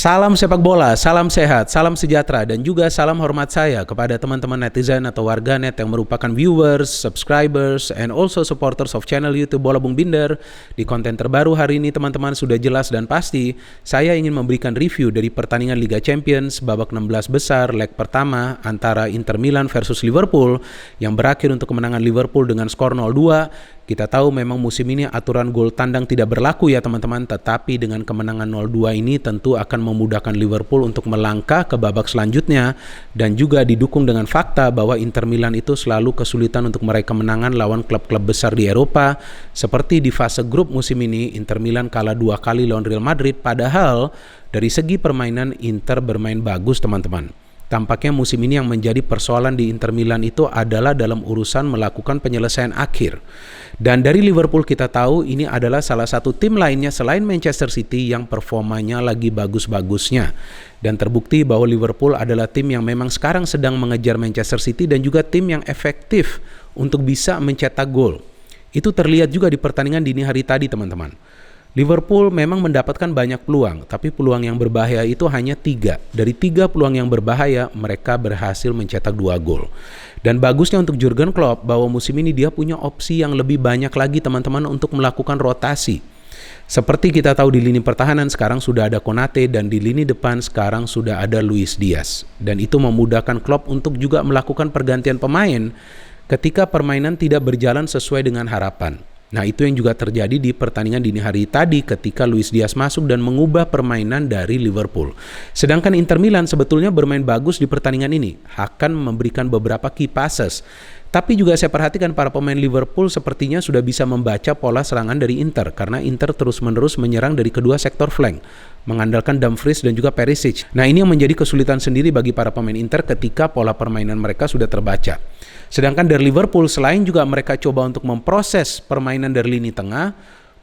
Salam sepak bola, salam sehat, salam sejahtera, dan juga salam hormat saya kepada teman-teman netizen atau warganet yang merupakan viewers, subscribers, and also supporters of channel YouTube Bola Bung Binder. Di konten terbaru hari ini teman-teman sudah jelas dan pasti, saya ingin memberikan review dari pertandingan Liga Champions babak 16 besar leg pertama antara Inter Milan versus Liverpool yang berakhir untuk kemenangan Liverpool dengan skor 0-2. Kita tahu memang musim ini aturan gol tandang tidak berlaku ya teman-teman, tetapi dengan kemenangan 0-2 ini tentu akan memudahkan Liverpool untuk melangkah ke babak selanjutnya, dan juga didukung dengan fakta bahwa Inter Milan itu selalu kesulitan untuk meraih kemenangan lawan klub-klub besar di Eropa. Seperti di fase grup musim ini, Inter Milan kalah 2 kali lawan Real Madrid, padahal dari segi permainan Inter bermain bagus teman-teman. Tampaknya musim ini yang menjadi persoalan di Inter Milan itu adalah dalam urusan melakukan penyelesaian akhir. Dan dari Liverpool kita tahu ini adalah salah satu tim lainnya selain Manchester City yang performanya lagi bagus-bagusnya. Dan terbukti bahwa Liverpool adalah tim yang memang sekarang sedang mengejar Manchester City dan juga tim yang efektif untuk bisa mencetak gol. Itu terlihat juga di pertandingan dini hari tadi teman-teman. Liverpool memang mendapatkan banyak peluang, tapi peluang yang berbahaya itu hanya 3. Dari 3 peluang yang berbahaya, mereka berhasil mencetak 2 gol. Dan bagusnya untuk Jurgen Klopp bahwa musim ini dia punya opsi yang lebih banyak lagi teman-teman untuk melakukan rotasi. Seperti kita tahu di lini pertahanan sekarang sudah ada Konate dan di lini depan sekarang sudah ada Luis Diaz. Dan itu memudahkan Klopp untuk juga melakukan pergantian pemain ketika permainan tidak berjalan sesuai dengan harapan. Nah, itu yang juga terjadi di pertandingan dini hari tadi ketika Luis Diaz masuk dan mengubah permainan dari Liverpool. Sedangkan Inter Milan sebetulnya bermain bagus di pertandingan ini, akan memberikan beberapa key passes. Tapi juga saya perhatikan para pemain Liverpool sepertinya sudah bisa membaca pola serangan dari Inter, karena Inter terus-menerus menyerang dari kedua sektor flank, mengandalkan Dumfries dan juga Perisic. Nah, ini yang menjadi kesulitan sendiri bagi para pemain Inter ketika pola permainan mereka sudah terbaca. Sedangkan dari Liverpool, selain juga mereka coba untuk memproses permainan dari lini tengah,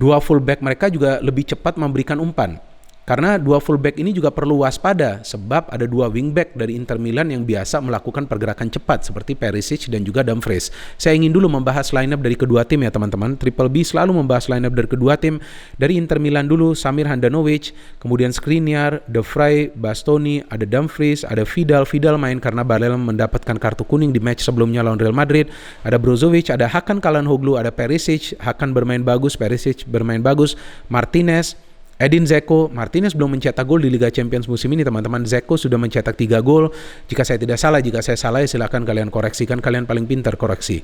2 fullback mereka juga lebih cepat memberikan umpan. Karena 2 fullback ini juga perlu waspada, sebab ada 2 wingback dari Inter Milan yang biasa melakukan pergerakan cepat seperti Perisic dan juga Dumfries. Saya ingin dulu membahas lineup dari kedua tim ya teman-teman. Triple B selalu membahas lineup dari kedua tim. Dari Inter Milan dulu, Samir Handanovic, kemudian Skriniar, De Vrij, Bastoni, ada Dumfries, ada Vidal. Vidal main karena Barella mendapatkan kartu kuning di match sebelumnya lawan Real Madrid. Ada Brozovic, ada Hakan Calhanoglu, ada Perisic. Hakan bermain bagus, Perisic bermain bagus. Martinez, Edin Dzeko. Martinez belum mencetak gol di Liga Champions musim ini teman-teman. Dzeko sudah mencetak 3 gol. Jika saya tidak salah, jika saya salah ya silakan kalian koreksikan, kalian paling pintar koreksi.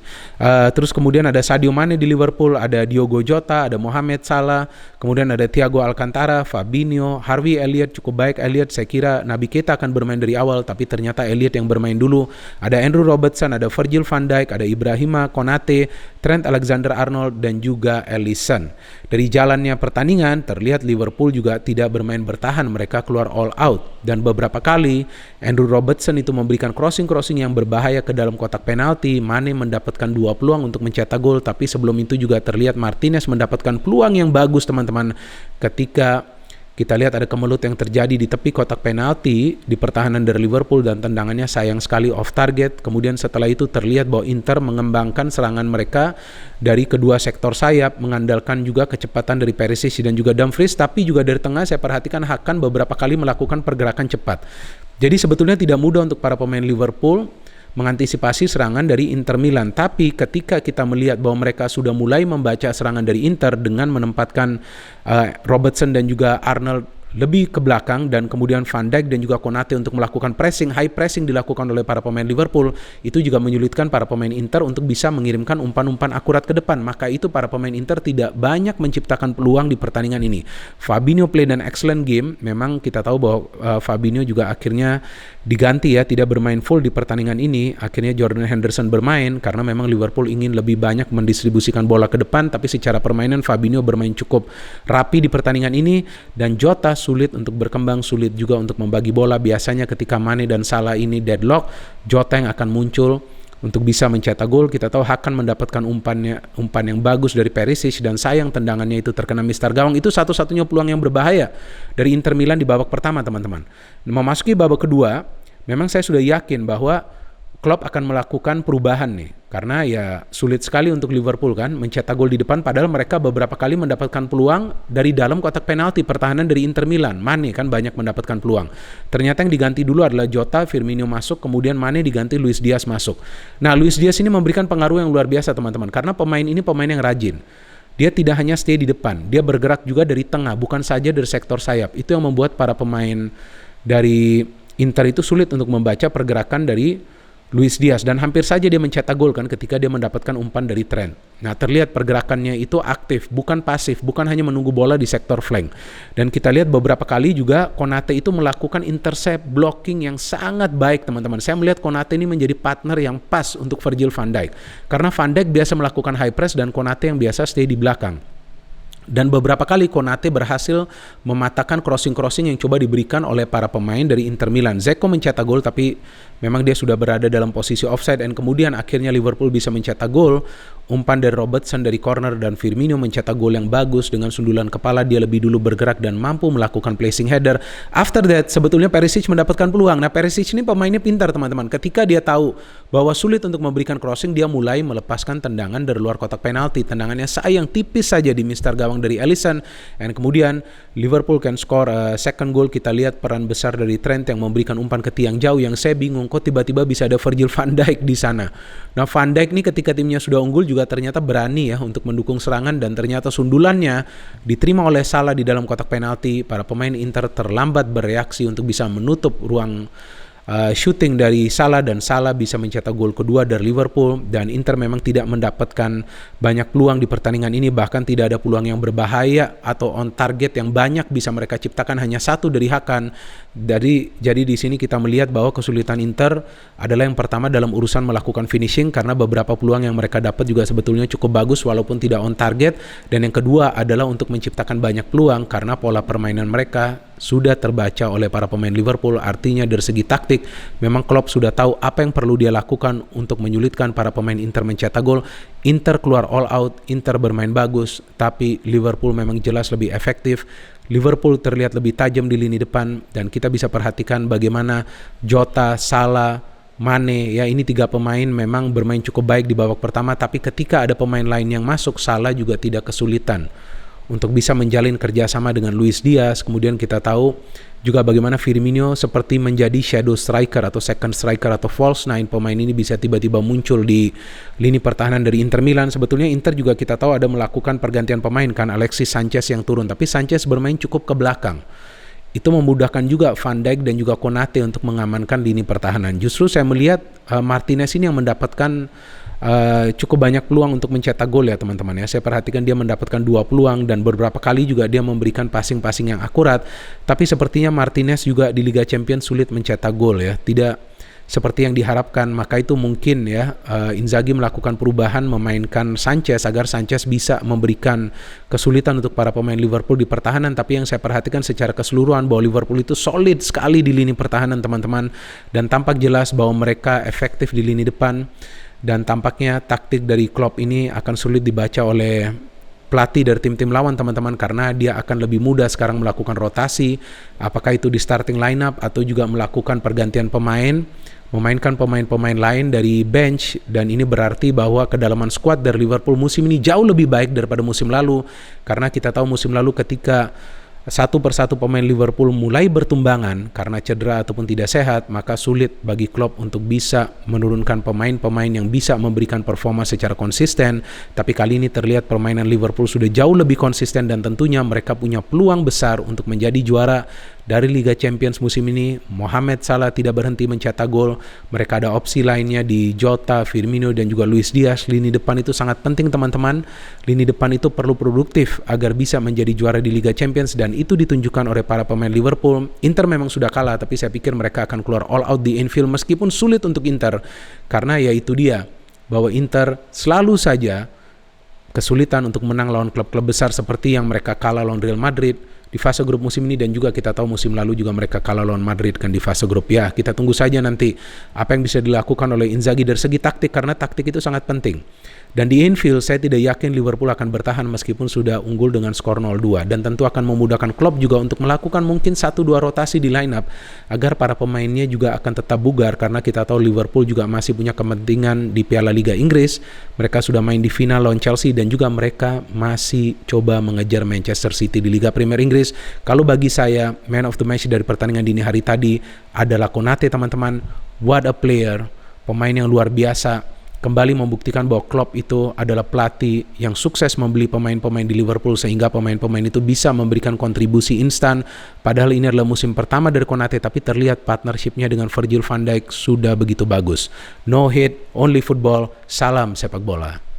Terus kemudian ada Sadio Mane di Liverpool, ada Diogo Jota, ada Mohamed Salah, kemudian ada Thiago Alcantara, Fabinho, Harvey Elliott. Cukup baik Elliott, saya kira Naby Keita akan bermain dari awal, tapi ternyata Elliott yang bermain dulu. Ada Andrew Robertson, ada Virgil van Dijk, ada Ibrahima Konate, Trent Alexander-Arnold, dan juga Alisson. Dari jalannya pertandingan terlihat Liverpool juga tidak bermain bertahan, mereka keluar all out, dan beberapa kali Andrew Robertson itu memberikan crossing yang berbahaya ke dalam kotak penalti. Mane mendapatkan 2 peluang untuk mencetak gol, tapi sebelum itu juga terlihat Martinez mendapatkan peluang yang bagus teman-teman ketika kita lihat ada kemelut yang terjadi di tepi kotak penalti di pertahanan dari Liverpool dan tendangannya sayang sekali off target. Kemudian setelah itu terlihat bahwa Inter mengembangkan serangan mereka dari kedua sektor sayap, mengandalkan juga kecepatan dari Perisic dan juga Dumfries, tapi juga dari tengah saya perhatikan Hakan beberapa kali melakukan pergerakan cepat. Jadi sebetulnya tidak mudah untuk para pemain Liverpool mengantisipasi serangan dari Inter Milan. Tapi ketika kita melihat bahwa mereka sudah mulai membaca serangan dari Inter dengan menempatkan Robertson dan juga Arnold lebih ke belakang, dan kemudian Van Dijk dan juga Konate untuk melakukan pressing, high pressing dilakukan oleh para pemain Liverpool, itu juga menyulitkan para pemain Inter untuk bisa mengirimkan umpan-umpan akurat ke depan. Maka itu para pemain Inter tidak banyak menciptakan peluang di pertandingan ini. Fabinho play dan excellent game. Memang kita tahu bahwa Fabinho juga akhirnya diganti ya, tidak bermain full di pertandingan ini. Akhirnya Jordan Henderson bermain karena memang Liverpool ingin lebih banyak mendistribusikan bola ke depan, tapi secara permainan Fabinho bermain cukup rapi di pertandingan ini, dan Jota sulit untuk berkembang, sulit juga untuk membagi bola. Biasanya ketika Mane dan Salah ini deadlock, Jota yang akan muncul untuk bisa mencetak gol. Kita tahu Hakan mendapatkan umpan yang bagus dari Perisic, dan sayang tendangannya itu terkena mistar gawang. Itu satu-satunya peluang yang berbahaya dari Inter Milan di babak pertama teman-teman. Memasuki babak kedua, memang saya sudah yakin bahwa Klopp akan melakukan perubahan nih, karena ya sulit sekali untuk Liverpool kan mencetak gol di depan, padahal mereka beberapa kali mendapatkan peluang dari dalam kotak penalti. Pertahanan dari Inter Milan, Mane kan banyak mendapatkan peluang. Ternyata yang diganti dulu adalah Jota, Firmino masuk, kemudian Mane diganti, Luis Diaz masuk. Nah, Luis Diaz ini memberikan pengaruh yang luar biasa teman-teman, karena pemain ini pemain yang rajin. Dia tidak hanya stay di depan, dia bergerak juga dari tengah, bukan saja dari sektor sayap. Itu yang membuat para pemain dari Inter itu sulit untuk membaca pergerakan dari Luis Diaz, dan hampir saja dia mencetak gol kan ketika dia mendapatkan umpan dari Trent. Nah, terlihat pergerakannya itu aktif, bukan pasif, bukan hanya menunggu bola di sektor flank. Dan kita lihat beberapa kali juga Konate itu melakukan intercept blocking yang sangat baik teman-teman. Saya melihat Konate ini menjadi partner yang pas untuk Virgil van Dijk, karena Van Dijk biasa melakukan high press dan Konate yang biasa stay di belakang. Dan beberapa kali Konate berhasil mematahkan crossing-crossing yang coba diberikan oleh para pemain dari Inter Milan. Dzeko mencetak gol, tapi memang dia sudah berada dalam posisi offside, dan kemudian akhirnya Liverpool bisa mencetak gol. Umpan dari Robertson dari corner, dan Firmino mencetak gol yang bagus dengan sundulan kepala. Dia lebih dulu bergerak dan mampu melakukan placing header. After that sebetulnya Perisic mendapatkan peluang. Nah, Perisic ini pemainnya pintar teman-teman. Ketika dia tahu bahwa sulit untuk memberikan crossing, dia mulai melepaskan tendangan dari luar kotak penalti. Tendangannya sayang tipis saja di mistar gawang dari Alisson, dan kemudian Liverpool can score second goal. Kita lihat peran besar dari Trent yang memberikan umpan ke tiang jauh, yang saya bingung kok tiba-tiba bisa ada Virgil van Dijk di sana. Nah, Van Dijk nih ketika timnya sudah unggul juga ternyata berani ya untuk mendukung serangan, dan ternyata sundulannya diterima oleh Salah di dalam kotak penalti. Para pemain Inter terlambat bereaksi untuk bisa menutup ruang shooting dari Salah, dan Salah bisa mencetak gol kedua dari Liverpool. Dan Inter memang tidak mendapatkan banyak peluang di pertandingan ini, bahkan tidak ada peluang yang berbahaya atau on target yang banyak bisa mereka ciptakan, hanya satu dari Hakan. Jadi di sini kita melihat bahwa kesulitan Inter adalah yang pertama dalam urusan melakukan finishing, karena beberapa peluang yang mereka dapat juga sebetulnya cukup bagus walaupun tidak on target. Dan yang kedua adalah untuk menciptakan banyak peluang, karena pola permainan mereka sudah terbaca oleh para pemain Liverpool. Artinya dari segi taktik memang Klopp sudah tahu apa yang perlu dia lakukan untuk menyulitkan para pemain Inter mencetak gol. Inter keluar all out, Inter bermain bagus, tapi Liverpool memang jelas lebih efektif. Liverpool terlihat lebih tajam di lini depan, dan kita bisa perhatikan bagaimana Jota, Salah, Mane, ya ini tiga pemain memang bermain cukup baik di babak pertama, tapi ketika ada pemain lain yang masuk, Salah juga tidak kesulitan untuk bisa menjalin kerjasama dengan Luis Diaz. Kemudian kita tahu juga bagaimana Firmino seperti menjadi shadow striker atau second striker atau false nine. Pemain ini bisa tiba-tiba muncul di lini pertahanan dari Inter Milan. Sebetulnya Inter juga kita tahu ada melakukan pergantian pemain kan, Alexis Sanchez yang turun, tapi Sanchez bermain cukup ke belakang. Itu memudahkan juga Van Dijk dan juga Konate untuk mengamankan lini pertahanan. Justru saya melihat Martinez ini yang mendapatkan cukup banyak peluang untuk mencetak gol ya teman-teman ya. Saya perhatikan dia mendapatkan 2 peluang, dan beberapa kali juga dia memberikan passing-passing yang akurat. Tapi sepertinya Martinez juga di Liga Champions sulit mencetak gol ya, tidak seperti yang diharapkan. Maka itu mungkin ya Inzaghi melakukan perubahan, memainkan Sanchez agar Sanchez bisa memberikan kesulitan untuk para pemain Liverpool di pertahanan. Tapi yang saya perhatikan secara keseluruhan bahwa Liverpool itu solid sekali di lini pertahanan teman-teman, dan tampak jelas bahwa mereka efektif di lini depan. Dan tampaknya taktik dari Klopp ini akan sulit dibaca oleh pelatih dari tim-tim lawan teman-teman, karena dia akan lebih mudah sekarang melakukan rotasi, apakah itu di starting lineup atau juga melakukan pergantian pemain, memainkan pemain-pemain lain dari bench. Dan ini berarti bahwa kedalaman skuad dari Liverpool musim ini jauh lebih baik daripada musim lalu, karena kita tahu musim lalu ketika satu persatu pemain Liverpool mulai bertumbangan karena cedera ataupun tidak sehat, maka sulit bagi Klopp untuk bisa menurunkan pemain-pemain yang bisa memberikan performa secara konsisten. Tapi kali ini terlihat permainan Liverpool sudah jauh lebih konsisten, dan tentunya mereka punya peluang besar untuk menjadi juara dari Liga Champions musim ini. Mohamed Salah tidak berhenti mencetak gol. Mereka ada opsi lainnya di Jota, Firmino, dan juga Luis Diaz. Lini depan itu sangat penting teman-teman. Lini depan itu perlu produktif agar bisa menjadi juara di Liga Champions, dan itu ditunjukkan oleh para pemain Liverpool. Inter memang sudah kalah, tapi saya pikir mereka akan keluar all out di Anfield, meskipun sulit untuk Inter, karena ya itu dia, bahwa Inter selalu saja kesulitan untuk menang lawan klub-klub besar seperti yang mereka kalah lawan Real Madrid, di fase grup musim ini, dan juga kita tahu musim lalu juga mereka kalah lawan Madrid kan di fase grup. Ya, kita tunggu saja nanti apa yang bisa dilakukan oleh Inzaghi dari segi taktik, karena taktik itu sangat penting. Dan di Anfield saya tidak yakin Liverpool akan bertahan meskipun sudah unggul dengan skor 0-2, dan tentu akan memudahkan Klopp juga untuk melakukan mungkin 1-2 rotasi di line up agar para pemainnya juga akan tetap bugar, karena kita tahu Liverpool juga masih punya kepentingan di Piala Liga Inggris. Mereka sudah main di final lawan Chelsea, dan juga mereka masih coba mengejar Manchester City di Liga Premier Inggris. Kalau bagi saya man of the match dari pertandingan dini hari tadi adalah Konate, teman-teman. What a player, pemain yang luar biasa, kembali membuktikan bahwa Klopp itu adalah pelatih yang sukses membeli pemain-pemain di Liverpool sehingga pemain-pemain itu bisa memberikan kontribusi instan. Padahal ini adalah musim pertama dari Konate, tapi terlihat partnershipnya dengan Virgil van Dijk sudah begitu bagus. No hate, only football. Salam sepak bola.